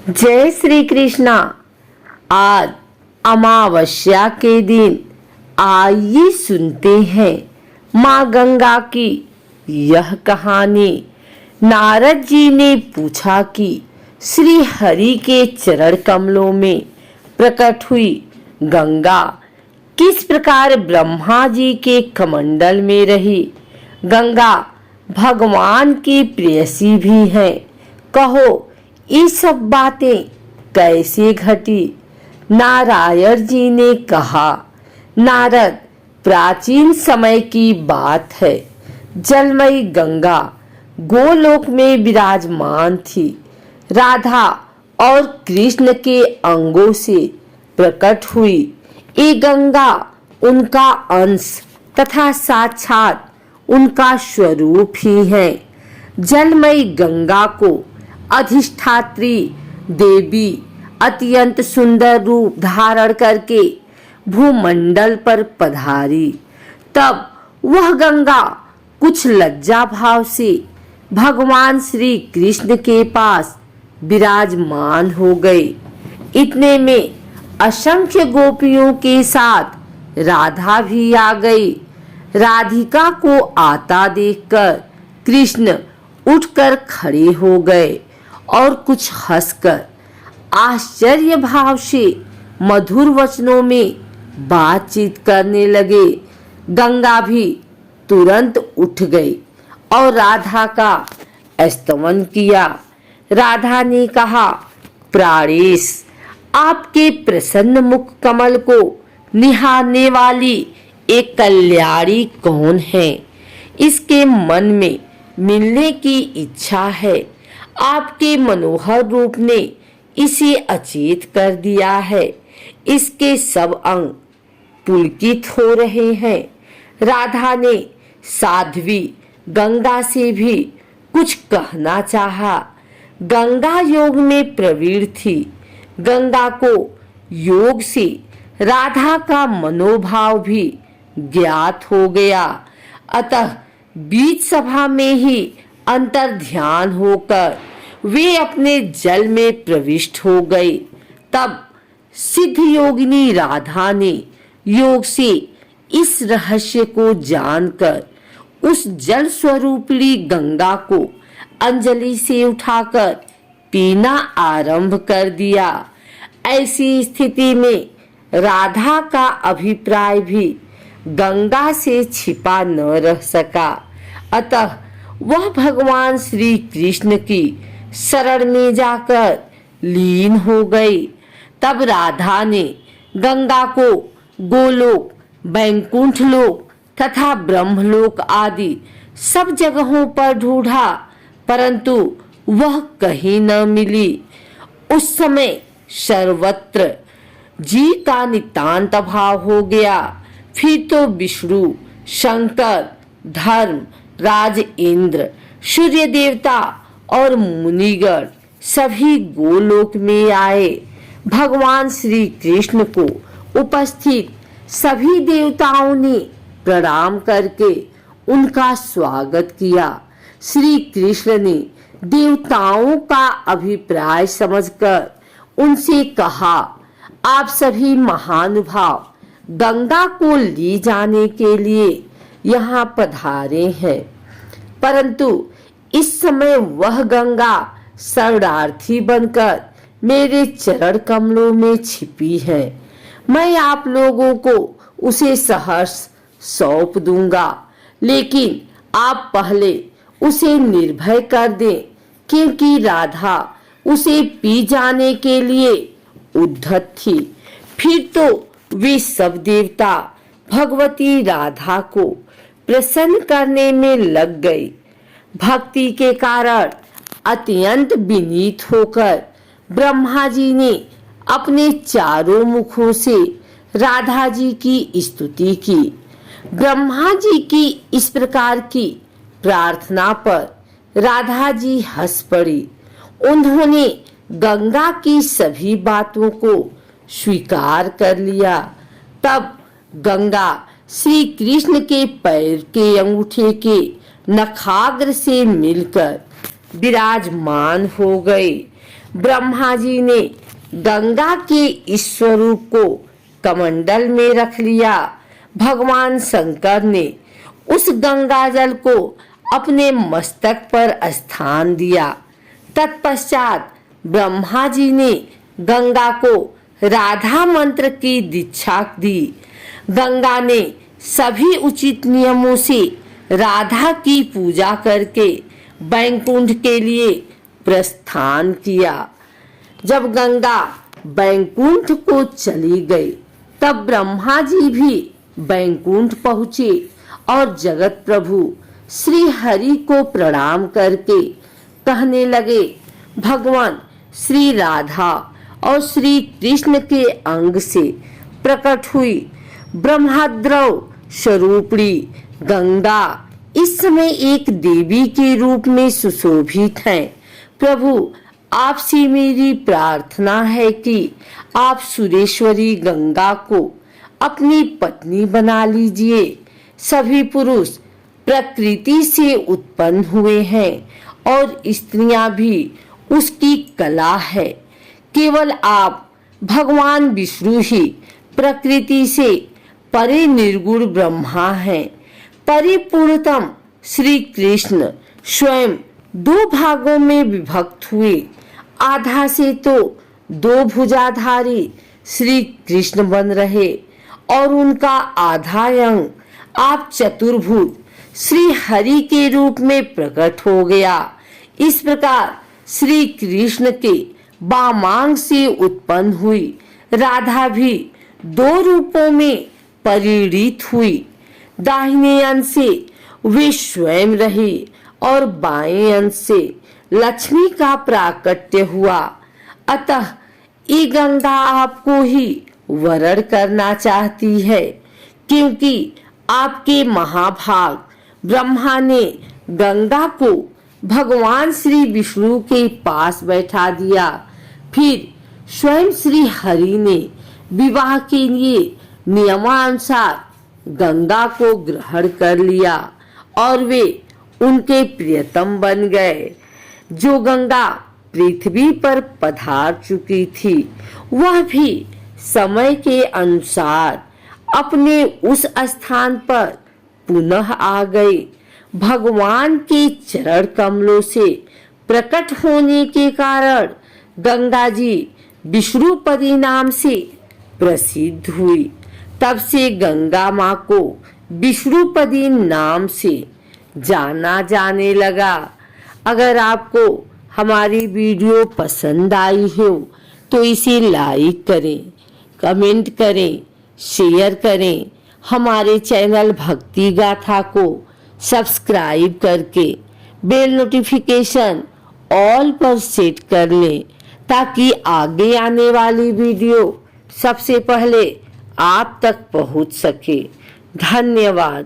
जय श्री कृष्णा। आज अमावस्या के दिन आइए सुनते हैं माँ गंगा की यह कहानी। नारद जी ने पूछा कि श्री हरि के चरण कमलों में प्रकट हुई गंगा किस प्रकार ब्रह्मा जी के कमंडल में रही। गंगा भगवान की प्रेयसी भी है। कहो ये सब बातें कैसे घटी। नारायण जी ने कहा, नारद, प्राचीन समय की बात है। जलमयी गंगा गोलोक में विराजमान थी। राधा और कृष्ण के अंगों से प्रकट हुई ये गंगा उनका अंश तथा साक्षात उनका स्वरूप ही है। जलमयी गंगा को अधिष्ठात्री देवी अत्यंत सुंदर रूप धारण करके भूमंडल पर पधारी। तब वह गंगा कुछ लज्जा भाव से भगवान श्री कृष्ण के पास विराजमान हो गई। इतने में असंख्य गोपियों के साथ राधा भी आ गई। राधिका को आता देखकर कृष्ण उठकर खड़े हो गए और कुछ हंसकर आश्चर्य भाव से मधुर वचनों में बातचीत करने लगे। गंगा भी तुरंत उठ गई और राधा का स्तवन किया। राधा ने कहा, प्राणेश, आपके प्रसन्न मुख कमल को निहारने वाली एक कल्याणी कौन है। इसके मन में मिलने की इच्छा है। आपके मनोहर रूप ने इसे अचेत कर दिया है। इसके सब अंग पुलकित हो रहे हैं। राधा ने साध्वी गंगा से भी कुछ कहना चाहा। गंगा योग में प्रवीण थी। गंगा को योग से राधा का मनोभाव भी ज्ञात हो गया। अतः बीच सभा में ही अंतर ध्यान होकर वे अपने जल में प्रविष्ट हो गए। तब सिद्ध योगिनी राधा ने योग से इस रहस्य को जानकर उस जल स्वरूपिणी गंगा को अंजलि से उठाकर पीना आरंभ कर दिया। ऐसी स्थिति में राधा का अभिप्राय भी गंगा से छिपा न रह सका। अतः वह भगवान श्री कृष्ण की शरण में जाकर लीन हो गई। तब राधा ने गंगा को गोलोक, बैकुंठ लोक तथा ब्रह्मलोक आदि सब जगहों पर ढूंढा, परंतु वह कहीं न मिली। उस समय सर्वत्र जी का नितांत अभाव हो गया। फिर तो विष्णु, शंकर, धर्म, राज इंद्र, सूर्य देवता और मुनिगण सभी गोलोक में आए। भगवान श्री कृष्ण को उपस्थित सभी देवताओं ने प्रणाम करके उनका स्वागत किया। श्री कृष्ण ने देवताओं का अभिप्राय समझकर उनसे कहा, आप सभी महानुभाव गंगा को ले जाने के लिए यहाँ पधारे हैं, परंतु इस समय वह गंगा शरणार्थी बनकर मेरे चरण कमलों में छिपी है। मैं आप लोगों को उसे सहर्ष सौंप दूंगा, लेकिन आप पहले उसे निर्भय कर दें, क्योंकि राधा उसे पी जाने के लिए उद्धत थी। फिर तो वे सब देवता भगवती राधा को प्रसन्न करने में लग गए। भक्ति के कारण अत्यंत विनीत होकर ब्रह्मा जी ने अपने चारों मुखों से राधा जी की स्तुति की। ब्रह्मा जी की इस प्रकार की प्रार्थना पर राधा जी हंस पड़ी। उन्होंने गंगा की सभी बातों को स्वीकार कर लिया। तब गंगा श्री कृष्ण के पैर के अंगूठे के नखाग्र से मिलकर विराजमान हो गए। ब्रह्मा जी ने गंगा के इस स्वरूप को कमंडल में रख लिया। भगवान शंकर ने उस गंगा जल को अपने मस्तक पर स्थान दिया। तत्पश्चात ब्रह्मा जी ने गंगा को राधा मंत्र की दीक्षा दी। गंगा ने सभी उचित नियमों से राधा की पूजा करके बैकुंठ के लिए प्रस्थान किया। जब गंगा बैकुंठ को चली गई तब ब्रह्मा जी भी बैकुंठ पहुँचे और जगत प्रभु श्री हरि को प्रणाम करके कहने लगे, भगवान श्री राधा और श्री कृष्ण के अंग से प्रकट हुई ब्रह्मद्रव स्वरूपणी गंगा इस समय एक देवी के रूप में सुशोभित है। प्रभु, आपसे मेरी प्रार्थना है कि आप सुरेश्वरी गंगा को अपनी पत्नी बना लीजिए। सभी पुरुष प्रकृति से उत्पन्न हुए हैं और स्त्रियां भी उसकी कला है। केवल आप भगवान विष्णु ही प्रकृति से परे निर्गुण ब्रह्मा हैं। परिपूर्णतम श्री कृष्ण स्वयं दो भागों में विभक्त हुए। आधा से तो दो भुजाधारी श्री कृष्ण बन रहे और उनका आधा अंग आप चतुर्भुज श्री हरि के रूप में प्रकट हो गया। इस प्रकार श्री कृष्ण के वामांग से उत्पन्न हुई राधा भी दो रूपों में परिणित हुई। दाहिने अंश से वे स्वयं रही और बाएं अंश से लक्ष्मी का प्राकट्य हुआ। अतः ये गंगा आपको ही वरण करना चाहती है, क्योंकि आपके महाभाग ब्रह्मा ने गंगा को भगवान श्री विष्णु के पास बैठा दिया। फिर स्वयं श्री हरि ने विवाह के लिए नियमानुसार गंगा को ग्रहण कर लिया और वे उनके प्रियतम बन गए। जो गंगा पृथ्वी पर पधार चुकी थी वह भी समय के अनुसार अपने उस स्थान पर पुनः आ गई। भगवान के चरण कमलों से प्रकट होने के कारण गंगा जी विष्णुपदी नाम से प्रसिद्ध हुई। तब से गंगा माँ को विष्णुपदी नाम से जाना जाने लगा। अगर आपको हमारी वीडियो पसंद आई हो तो इसे लाइक करें, कमेंट करें, शेयर करें। हमारे चैनल भक्ति गाथा को सब्सक्राइब करके बेल नोटिफिकेशन ऑल पर सेट कर लें ताकि आगे आने वाली वीडियो सबसे पहले आप तक पहुंच सके। धन्यवाद।